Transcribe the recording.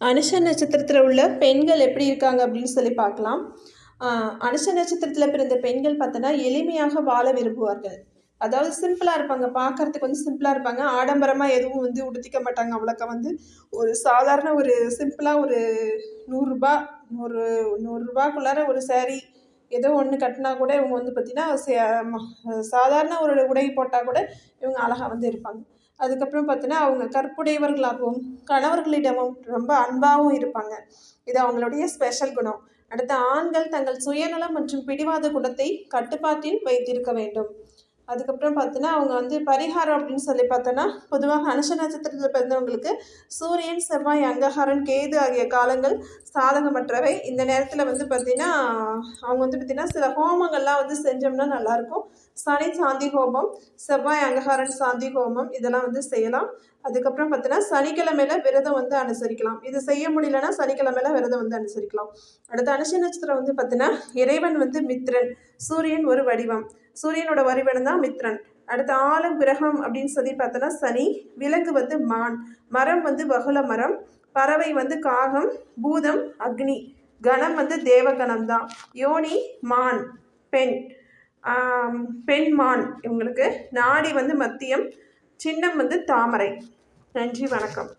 அனுஷ நட்சத்திரத்தில் உள்ள பெண்கள் எப்படி இருக்காங்க அப்படின்னு சொல்லி பார்க்கலாம். அனுஷ நட்சத்திரத்தில் பிறந்த பெண்கள் பார்த்தோன்னா எளிமையாக வாழ விரும்புவார்கள். அதாவது சிம்பிளாக இருப்பாங்க, பார்க்கறதுக்கு வந்து சிம்பிளாக இருப்பாங்க. ஆடம்பரமாக எதுவும் வந்து உடுத்திக்க மாட்டாங்க. அவ்வளோக்கா வந்து ஒரு சாதாரண ஒரு சிம்பிளாக ஒரு நூறுரூபா ஒரு நூறுரூபாக்குள்ளார ஒரு சேரீ ஏதோ ஒன்று கட்டினா கூட இவங்க வந்து பார்த்திங்கன்னா சாதாரண ஒரு உடை போட்டால் கூட இவங்க அழகாக வந்து இருப்பாங்க. அதுக்கப்புறம் பார்த்தோன்னா அவங்க கற்புடையவர்களாகவும் கணவர்களிடமும் ரொம்ப அன்பாகவும் இருப்பாங்க. இது அவங்களுடைய ஸ்பெஷல் குணம். அடுத்த ஆண்கள் தங்கள் சுயநலம் மற்றும் பிடிவாத குணத்தை கட்டுப்பாட்டில் வைத்திருக்க வேண்டும். அதுக்கப்புறம் பார்த்தோன்னா அவங்க வந்து பரிகாரம் அப்படின்னு சொல்லி பார்த்தோன்னா, பொதுவாக அனுஷ நட்சத்திரத்தில் பிறந்தவங்களுக்கு சூரியன், செவ்வாய், அங்ககாரன், கேது ஆகிய காலங்கள் சாதகமற்றவை. இந்த நேரத்தில் வந்து பார்த்திங்கன்னா அவங்க வந்து பார்த்திங்கன்னா சில ஹோமங்கள்லாம் வந்து செஞ்சோம்னா நல்லாயிருக்கும். சனி சாந்தி ஹோமம், செவ்வாய் அங்ககாரன் சாந்தி ஹோமம் இதெல்லாம் வந்து செய்யலாம். அதுக்கப்புறம் பார்த்தீங்கன்னா சனிக்கிழமையில விரதம் வந்து அனுசரிக்கலாம். இது செய்ய முடியலன்னா சனிக்கிழமையில விரதம் வந்து அனுசரிக்கலாம். அடுத்த அனுஷ நட்சத்திரம் வந்து பார்த்தீங்கன்னா இறைவன் வந்து மித்ரன், சூரியன் ஒரு வடிவம், சூரியனோட வடிவம் தான் மித்ரன். அடுத்த ஆளும் கிரகம் அப்படின்னு சொல்லி பார்த்தோன்னா சனி, விலங்கு வந்து மான், மரம் வந்து வகுல மரம், பறவை வந்து காகம், பூதம் அக்னி, கணம் வந்து தேவகணம் தான், யோனி மான் பெண், பெண் மான் இவங்களுக்கு, நாடி வந்து மத்தியம், சின்னம் வந்து தாமரை. நன்றி, வணக்கம்.